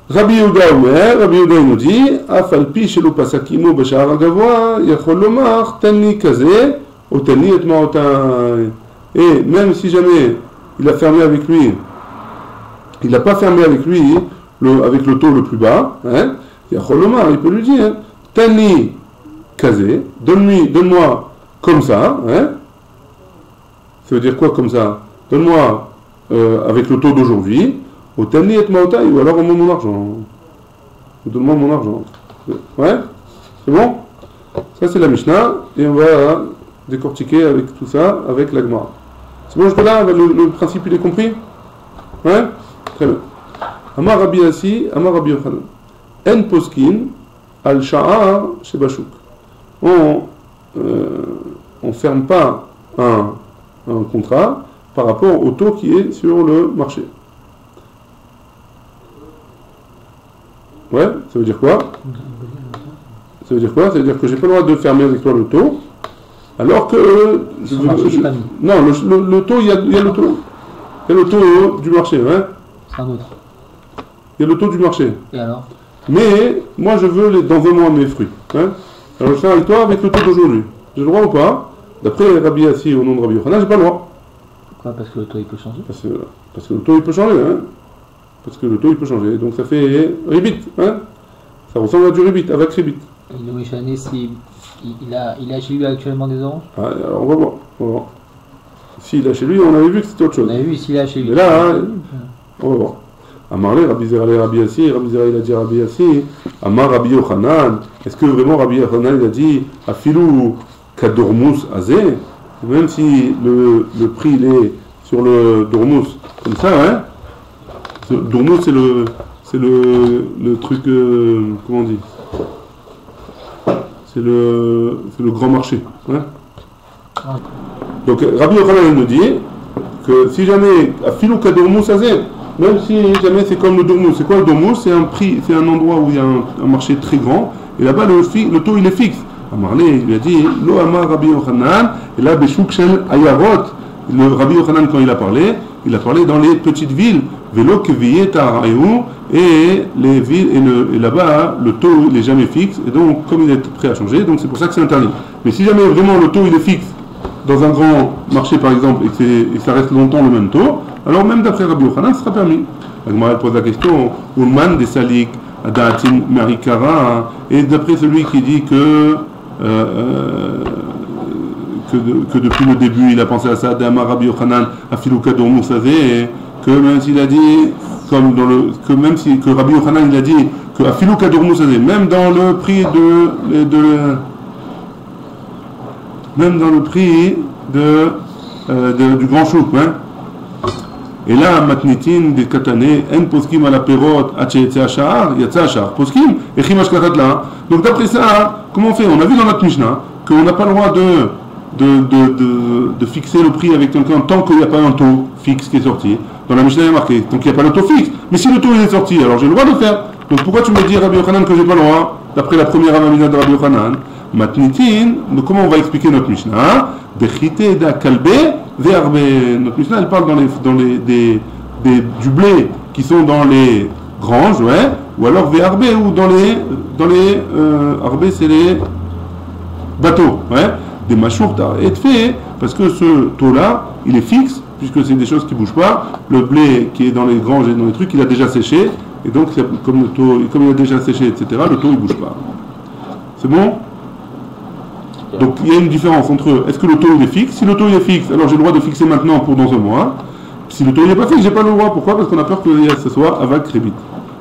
Rabbi Yehuda nous dit, Afalpi shelo pasakimo b'sha'ar gavoa, yachol lomar, tenni kaze, ou tenni et ma'otai. Et même si jamais il a fermé avec lui, il n'a pas fermé avec lui avec le taux le plus bas, hein, yachol lomar, il peut lui dire, tenni kaze, donne-moi comme ça, hein. Ça veut dire quoi comme ça? Donne-moi avec le taux d'aujourd'hui, au tenni et maotai, ou alors donne-moi mon argent. Donne-moi mon argent. Ouais? C'est bon? Ça c'est la Mishnah, et on va décortiquer avec tout ça, avec la Gemara. C'est bon jusque-là? Le principe il est compris? Ouais? Très bien. Amar Rabbi Assi, Amar Rabbi Yochanan. En poskin al sha'ar shebashuk. On ferme pas un contrat par rapport au taux qui est sur le marché. Ouais, ça veut dire quoi? Ça veut dire quoi? Ça veut dire que j'ai pas le droit de fermer avec toi le taux, alors que non, le taux, il y a le taux. Il y a le taux du marché, ouais. C'est un autre. Il y a le taux du marché. Et alors? Mais moi je veux dans un mois mes fruits. Hein. Alors je fais avec toi avec le taux d'aujourd'hui. J'ai le droit ou pas? D'après Rabbi Yassi au nom de Rabbi Yochanan, j'ai pas le droit. Pourquoi? Parce que le taux il peut changer. Parce que le taux il peut changer. Hein. Parce que le taux il peut changer. Donc ça fait ribit. Hein. Ça ressemble à du ribit, avec ribit. Et le Rishoné, il a chez lui actuellement des oranges? Ah, alors on va voir. S'il a chez lui, on avait vu que c'était autre chose. On avait vu s'il a chez lui. Mais là, hein, on va voir. Amarle, Rabbi Zera Rabbi Yassi, Rabbi Zera il a dit Rabbi Yassi, Amar Rabbi Yochanan, est-ce que vraiment Rabbi Yochanan il a dit Afilou Kadormus Azé, même si le prix il est sur le Dormus, comme ça, hein? Dormus c'est le truc, comment on dit? C'est le grand marché, hein? Donc Rabbi Yochanan nous dit que si jamais Afilou Kadormus Azé, même si jamais c'est comme le Dormus. C'est quoi le Dormus? C'est un prix, c'est un endroit où il y a un marché très grand, et là-bas le taux il est fixe. Amarle, il lui a dit, Lo Amar Rabbi Yochanan, et là Beshuk Shel Ayarot, le Rabbi Yochanan quand il a parlé dans les petites villes, Velo Keviyet Arayou, et les villes, et là-bas le taux il est jamais fixe, et donc comme il est prêt à changer, donc c'est pour ça que c'est interdit. Mais si jamais vraiment le taux il est fixe, dans un grand marché par exemple, et ça reste longtemps le même taux, alors même d'après Rabbi Yochanan, ce sera permis. Agmara pose la question, Ulman des Salik, Adatin Marikara, et d'après celui qui dit que depuis le début il a pensé à ça, d'Amar Rabbi Yochanan, Afilouka Dormusazé, que même s'il a dit, que Rabbi Yochanan il a dit que Afilouka Dormusazé, même dans le prix même dans le prix du grand chouk, hein. Et là, matnitin des katané, en poskim à la perot, yatsa ashar, poskim, et chimash katatla. Donc d'après ça, comment on fait? On a vu dans notre Mishnah qu'on n'a pas le droit de fixer le prix avec quelqu'un tant qu'il n'y a pas un taux fixe qui est sorti. Dans la Mishnah il y a marqué, tant qu'il n'y a pas le taux fixe. Mais si le taux il est sorti, alors j'ai le droit de le faire. Donc pourquoi tu me dis Rabbi Yochanan que j'ai pas le droit? D'après la première avamina de Rabbi Yochanan, matnitin, donc comment on va expliquer notre Mishnah? Bechite da kalbe. Notre Mishnah elle parle du blé qui sont dans les granges, ouais, ou alors VRB ou dans les RB c'est les bateaux, ouais, des machourta et fait parce que ce taux là il est fixe puisque c'est des choses qui bougent pas. Le blé qui est dans les granges et dans les trucs il a déjà séché et donc comme il a déjà séché etc. le taux il bouge pas. C'est bon? Donc il y a une différence entre est-ce que le taux il est fixe? Si le taux il est fixe, alors j'ai le droit de fixer maintenant pour dans un mois. Si le taux il n'est pas fixe, j'ai pas le droit. Pourquoi? Parce qu'on a peur que ce soit avec rébit.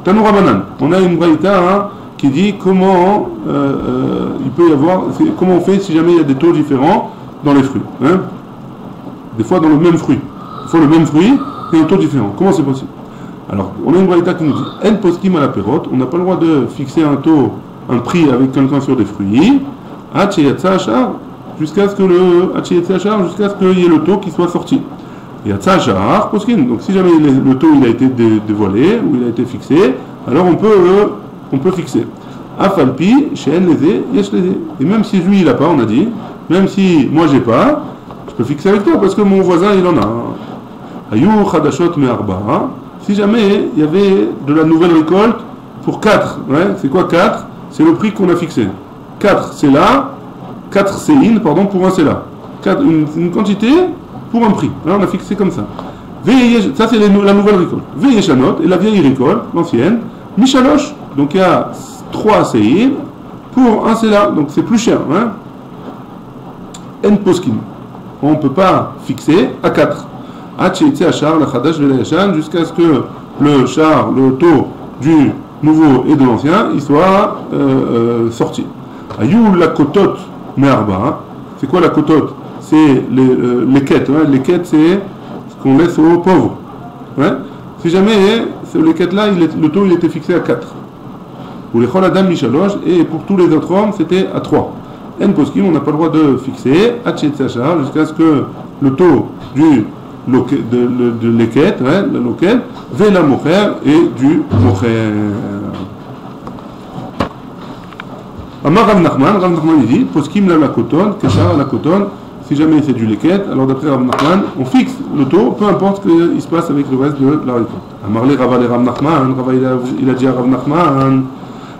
Tanoura Banan, on a une braïta qui dit comment il peut y avoir, comment on fait si jamais il y a des taux différents dans les fruits. Hein? Des fois dans le même fruit. Des fois le même fruit et un taux différent. Comment c'est possible? Alors on a une braïta qui nous dit en poskim à la perrotte, on n'a pas le droit de fixer un prix avec quelqu'un sur des fruits. Jusqu'à ce qu'il y ait le taux qui soit sorti. Donc si jamais le taux il a été dévoilé ou il a été fixé, alors on peut fixer. Afalpi, Shen Leze, Yesh Leze. Et même si lui il a pas, on a dit, même si moi j'ai pas, je peux fixer avec toi parce que mon voisin il en a. Ayu Khadashot Me'arba. Si jamais il y avait de la nouvelle récolte pour 4, ouais, c'est quoi 4? C'est le prix qu'on a fixé. 4 c'est là, 4 séines, pardon, pour un c'est là. Une quantité pour un prix. Là, on a fixé comme ça. Ça, c'est la nouvelle récolte. Veyeshanot, et la vieille récolte, l'ancienne. Michaloche, donc il y a 3 séines pour un c'est là, donc c'est plus cher. Hein? En poskim. On ne peut pas fixer à 4. Jusqu'à ce que le taux du nouveau et de l'ancien, il soit sorti. Ayou la kotot me'arba. C'est quoi la kotot? C'est les quêtes. Hein. Les quêtes, c'est ce qu'on laisse aux pauvres. Ouais. Si jamais les quêtes là, le taux il était fixé à 4. Ou les choladam michalosh, et pour tous les autres hommes, c'était à 3. En poskim, on n'a pas le droit de fixer, jusqu'à ce que le taux de l'équette, ouais, le loquet, ve la mocher et du mocher. Amar Rav Nachman il dit, poskim la koton, kachar la koton, si jamais c'est du leket, alors d'après Rav Nachman, on fixe le taux, peu importe ce qui se passe avec le reste de la récolte. Amar le Rava le Rav Nachman, Rava il a dit à Rav Nachman,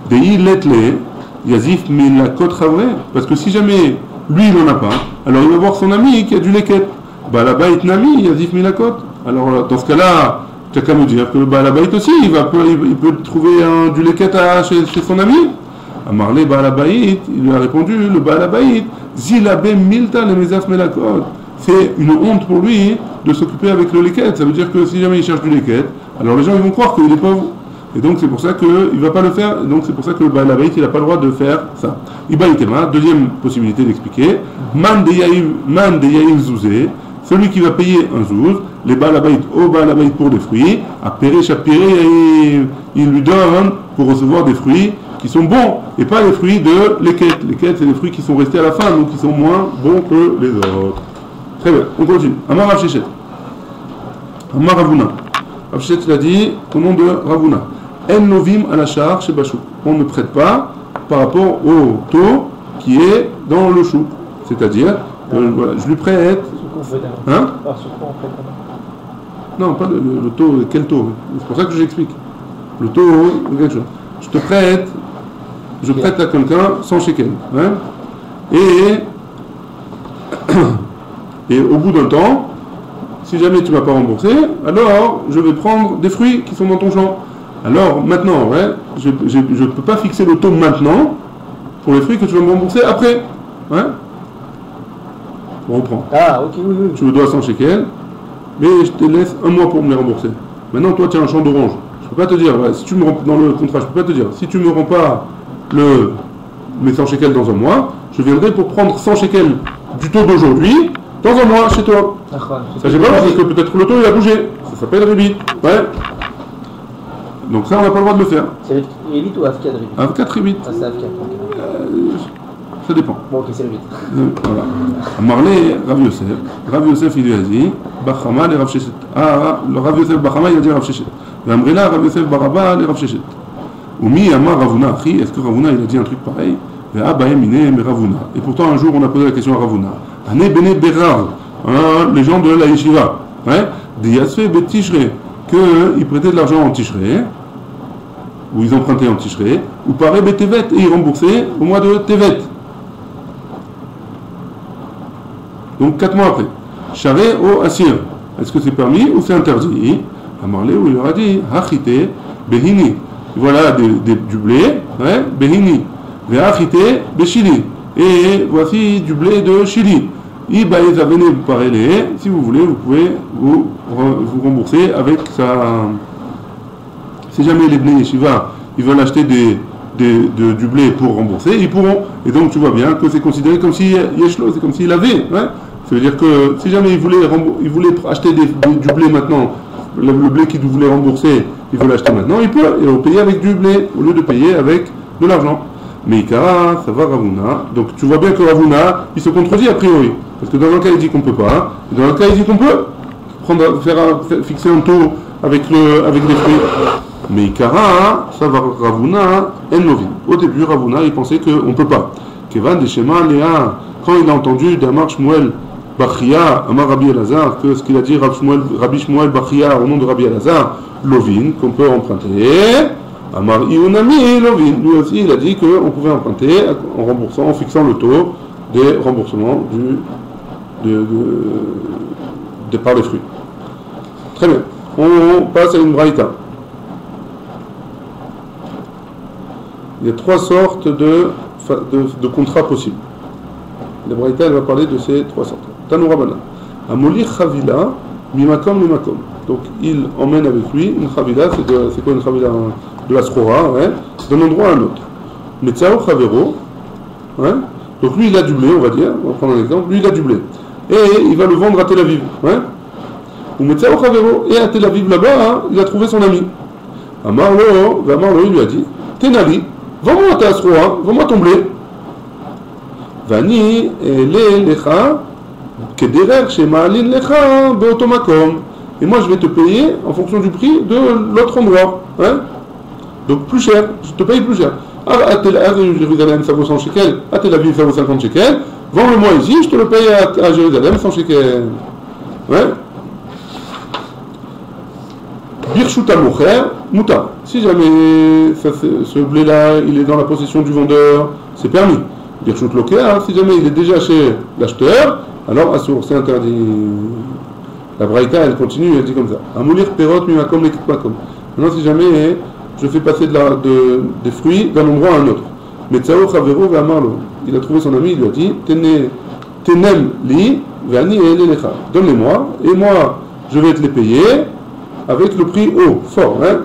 Dei letle, yazif min la kot chavre, parce que si jamais lui il n'en a pas, alors il va voir son ami qui a du leket. Balabait nami, yazif min la kot. Alors dans ce cas-là, tu n'as qu'à me dire que le Balabait aussi, il peut trouver du leket chez son ami. Amarle Balabait, il lui a répondu, le Balabait, Zilabe Milta le Mezaf Melakot. C'est une honte pour lui de s'occuper avec le leket. Ça veut dire que si jamais il cherche du leket, alors les gens ils vont croire qu'il est pauvre. Et donc c'est pour ça qu'il ne va pas le faire. Et donc c'est pour ça que le Balabait il n'a pas le droit de faire ça. Ibaïtema, deuxième possibilité d'expliquer. Man de Yaïv Zouzé, celui qui va payer un zouz, les Balabait au Balabait pour des fruits, à Péré Chapiré, il lui donne pour recevoir des fruits qui sont bons, et pas les fruits de leket. Leket, c'est les fruits qui sont restés à la fin, donc qui sont moins bons que les autres. Très bien, on continue. Amar Rav Sheshet. Amar Ravuna. Rav Sheshet, il a dit, au nom de Ravuna, En novim à la charge chez Bachou. On ne prête pas par rapport au taux qui est dans le chou. C'est-à-dire, voilà, je lui prête. Hein? Non, pas le taux, quel taux? C'est pour ça que j'explique. Le taux de quelque chose. Je te prête, je prête à quelqu'un 100 shekels. Hein? Et au bout d'un temps, si jamais tu ne m'as pas remboursé, alors je vais prendre des fruits qui sont dans ton champ. Alors maintenant, ouais, je ne peux pas fixer le taux maintenant pour les fruits que tu vas me rembourser après. Ouais? On reprend. Ah, ok, oui. Tu me dois 100 shekels, mais je te laisse un mois pour me les rembourser. Maintenant, toi, tu as un champ d'orange. Je ne peux pas te dire, ouais, si tu me rends, dans le contrat, je ne peux pas te dire, si tu ne me rends pas mes 100 shekels dans un mois, je viendrai pour prendre 100 shekels du taux d'aujourd'hui dans un mois chez toi. Ça, j'ai pas parce que peut-être le taux il a bougé. Ça s'appelle rébit. Ouais. Donc ça, on n'a pas le droit de le faire. C'est rébit ou Afka de rébit? Afka rébit. Ah, c'est Afka. Ça dépend. Bon, ok, c'est rébit. Voilà. Amarlé, Rav Yosef. Rav Yosef, il lui a dit, Bachama, les Rav Sheshet. Ah, le Rav Yosef Bachama, il a dit Rav Sheshet. Amrela, Rav Yosef Baraba, les Rav Sheshet. Oumi, Amar Ravuna, Achi, est-ce que Ravuna, il a dit un truc pareil? Et pourtant, un jour, on a posé la question à Ravuna. Ané Bene Berar, les gens de la Yeshiva, Diasfe Betishre, qu'ils prêtaient de l'argent en Tishré, ou ils empruntaient en Tishré, ou Paré Betevet, et ils remboursaient au mois de Tevet. Donc 4 mois après. Charé au Assir, est-ce que c'est permis ou c'est interdit? Amarlé, où il leur a dit, Hachite Behini. Voilà du blé, Behini. Ve'achite Bechili. Et voici du blé de Chili. Si vous voulez, vous pouvez vous rembourser avec ça. Si jamais les Bnei Yeshiva ils veulent acheter du blé pour rembourser, ils pourront. Et donc tu vois bien que c'est considéré comme si Yeshlo, c'est comme s'il avait. Ça veut dire que si jamais ils voulaient acheter du blé maintenant, le blé qu'ils voulaient rembourser, ils veulent l'acheter maintenant, ils peuvent, et on payer avec du blé au lieu de payer avec de l'argent. Mais Ikara, ça va Ravuna. Donc tu vois bien que Ravuna, il se contredit a priori. Parce que dans un cas il dit qu'on ne peut pas, et dans un cas il dit qu'on peut fixer un taux avec les fruits. Mais Ikara, ça va Ravuna, Enlovin. Au début, Ravuna, il pensait qu'on ne peut pas. Kevan Deshema Léa, quand il a entendu d'Amar Shmuel Bachia, Amar Rabbi Elazar, que ce qu'il a dit Rabbi Shmuel Bachia au nom de Rabbi Elazar, Lovin, qu'on peut emprunter. Amar Iunami Lovin, lui aussi il a dit qu'on pouvait emprunter en remboursant, en fixant le taux des remboursements par les fruits. Très bien. On passe à une braïta. Il y a 3 sortes de contrats possibles. La braïta elle va parler de ces 3 sortes. Tanoura Bana. Amoli Chavila Mimakom Mimakom. Donc il emmène avec lui une Chavila, c'est quoi une Chavila? De la Srora, d'un endroit à un autre. Metzao Chavero, donc lui il a du blé, on va dire, on va prendre un exemple, lui il a du blé. Et il va le vendre à Tel Aviv. Ou Metzao Chavero, et à Tel Aviv là-bas, il a trouvé son ami. Amarlo, il lui a dit, Tenali, vends-moi ta Srora, vends-moi ton blé. Vani, ele lecha, kederer, shemalin lecha, beotomakom. Et moi je vais te payer en fonction du prix de l'autre endroit. Donc plus cher, je te paye plus cher. à Jérusalem ça vaut 100 shekels, à Tel Aviv ça vaut 50 shekels, vends-le-moi ici, je te le paye à Jérusalem 100 shekels. Ouais. Birshut al-Mocher, Mouta. Si jamais ce blé-là, il est dans la possession du vendeur, c'est permis. Birshut Loker, si jamais il est déjà chez l'acheteur, alors Assour, c'est interdit. La Braïta, elle continue, elle dit comme ça. Amoulir perot mimakom lekitmakom. Maintenant, si jamais je fais passer des fruits d'un endroit à un autre. Metzao chavero ve'amarlo. Il a trouvé son ami, il lui a dit Tenem li ve'ani elelecha. Donne-les-moi, et moi, je vais te les payer avec le prix haut, fort. Hein?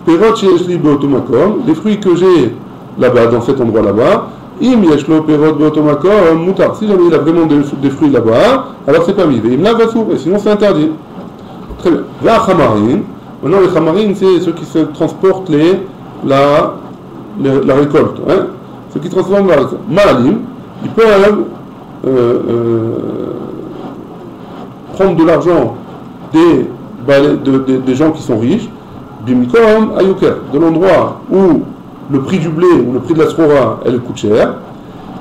Perot she'eshli be'otomakom. Les fruits que j'ai là-bas, dans cet endroit là-bas, im yeshlo perot be'otomakom mutar. Si jamais il a vraiment des fruits là-bas, alors c'est permis. Ve'im la vasour, et sinon c'est interdit. Très bien. Ve'achamarin. Maintenant, les chamarines, c'est ceux qui se transportent la récolte. Hein? Ceux qui transforment la récolte. Ma'alim, ils peuvent prendre de l'argent des gens qui sont riches, bimkom ayuker, de l'endroit où le prix du blé ou le prix de la srora, elle coûte cher,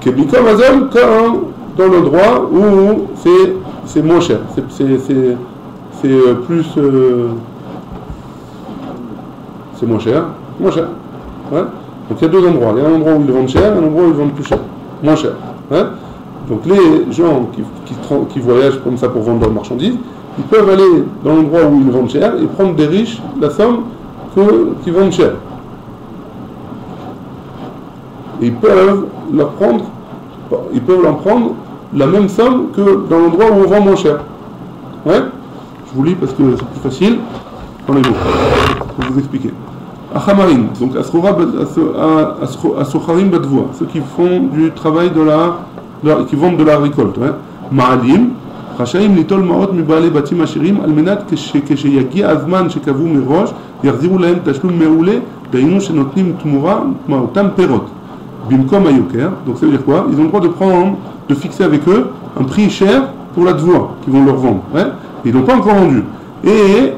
que bimkom azol, comme dans l'endroit où c'est moins cher, c'est plus... c'est moins cher. Ouais. Donc il y a deux endroits. Il y a un endroit où ils vendent cher et un endroit où ils vendent plus cher. Moins cher. Ouais. Donc les gens qui voyagent comme ça pour vendre leurs marchandises, ils peuvent aller dans l'endroit où ils vendent cher et prendre des riches la somme qu'ils vendent cher. Et ils peuvent leur prendre la même somme que dans l'endroit où on vend moins cher. Ouais. Je vous lis parce que c'est plus facile. Prenez-vous. Pour vous expliquer. Achamarim, donc Assocharim Badvoa, ceux qui font du travail qui vendent de la récolte. Ma'alim, Rachaim Litol Maot Mibale Batim Ashirim, Almenat Kesheyagi Azman Shekavu Mirosh, Yarziru Lahem Tashlum Meoule, Dainu Shenotnim Tmura, Maotam Perot. Bimkom Ayoker, donc ça veut dire quoi? Ils ont le droit de fixer avec eux un prix cher pour la dvoa qu'ils vont leur vendre. Ils n'ont pas encore vendu. Et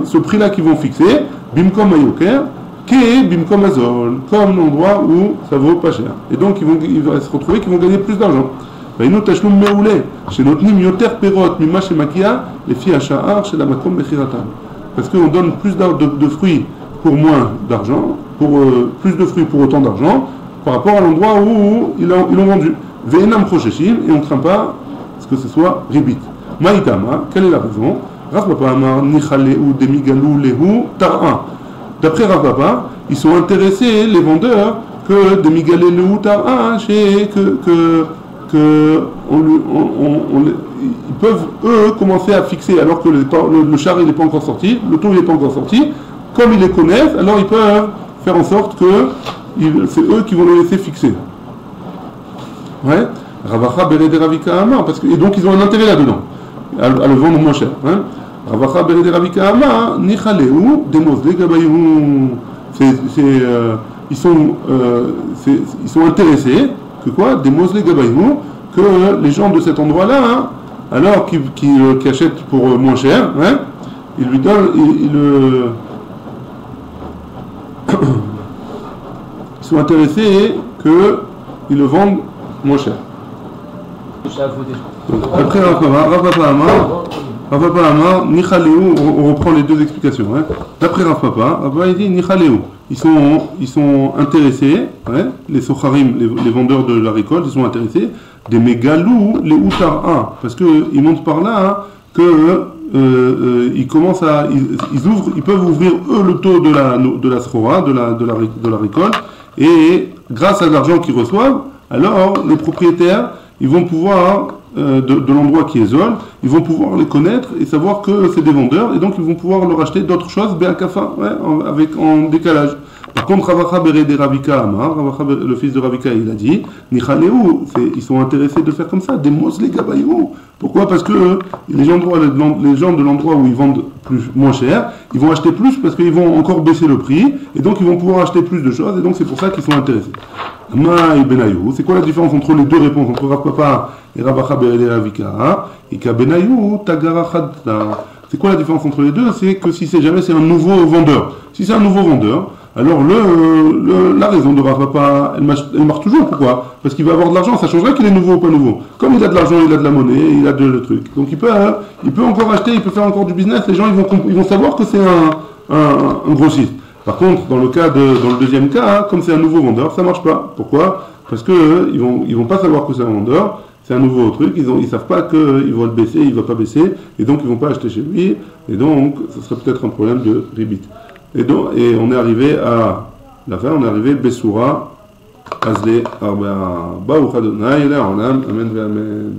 ce prix-là qu'ils vont fixer, Bimkom Ayoker, Ke Bimkom Azol, comme l'endroit où ça vaut pas cher. Et donc ils vont se retrouver qu'ils vont gagner plus d'argent. Vainu Tashlum Meoule, chez Notnim Yoter Perot, Mima chez Makia, les filles à Sha'ar, chez la Makom Bechiratam. Parce qu'on donne plus de fruits pour moins d'argent, plus de fruits pour autant d'argent, par rapport à l'endroit où ils l'ont vendu. Ve'enam Prosheshim, et on ne craint pas que ce soit ribit. Maïtama, quelle est la raison? Rav Papa Amar Nichaleu Demigalou Lehu Tar'a. D'après Rav Papa, ils sont intéressés, les vendeurs, que Demigalou Lehu Tar'a, ils peuvent eux commencer à fixer alors que le char il n'est pas encore sorti, le taux il n'est pas encore sorti. Comme ils les connaissent, alors ils peuvent faire en sorte que c'est eux qui vont le laisser fixer. Ouais. Ravacha Berede Ravika Amar, et donc ils ont un intérêt là-dedans, à le vendre moins cher. Hein. Ravacha Berede Ravika Amar, Nichaleu, Demosle Gabayou. Ils sont intéressés que quoi? Demosle Gabayou, que les gens de cet endroit-là, hein, alors qui achètent pour moins cher, hein, ils lui donnent, ils sont intéressés qu'ils le vendent moins cher. Après Rav Papa Amar, Nichaleu, on reprend les deux explications. Hein. D'après Rav Papa, il dit Nichaleu, ils sont intéressés, hein, les socharim, les vendeurs de la récolte, ils sont intéressés, des mégalou, les outara, parce qu'ils montrent par là que ils commencent ils peuvent ouvrir eux le taux de la srora, de la récolte, et grâce à l'argent qu'ils reçoivent, alors les propriétaires, ils vont pouvoir, de l'endroit qui est zone, ils vont pouvoir les connaître et savoir que c'est des vendeurs, et donc ils vont pouvoir leur acheter d'autres choses, Be'akafa, en décalage. Par contre, Ravacha Berede Ravika Amar, le fils de Ravika, il a dit, Nichaleu, ils sont intéressés de faire comme ça, des mosle gabayou. Pourquoi? Parce que les gens de l'endroit où ils vendent moins cher, ils vont acheter plus parce qu'ils vont encore baisser le prix, et donc ils vont pouvoir acheter plus de choses, et donc c'est pour ça qu'ils sont intéressés. Maï Benayou, c'est quoi la différence entre les deux réponses, entre Rav Papa et Ravacha Berede Ravika? Et qu'à Benayou, Tagarachadta. C'est quoi la différence entre les deux? C'est que si c'est un nouveau vendeur. Si c'est un nouveau vendeur, alors la raison de Rav Papa, elle marche toujours. Pourquoi? Parce qu'il va avoir de l'argent, ça changerait qu'il est nouveau ou pas nouveau. Comme il a de l'argent, il a de la monnaie, il a le truc. Donc il peut encore acheter, il peut faire encore du business, les gens ils vont savoir que c'est un grossiste. Par contre, dans le deuxième cas, comme c'est un nouveau vendeur, ça marche pas. Pourquoi? Parce que ils vont pas savoir que c'est un vendeur, c'est un nouveau truc, ils savent pas qu'il va le baisser, il va pas baisser, et donc ils vont pas acheter chez lui, et donc ce serait peut-être un problème de ribit. Et on est arrivé à la fin, on est arrivé Bessoura, Azle, Arba, Baruch Adonai, Amen, Amen.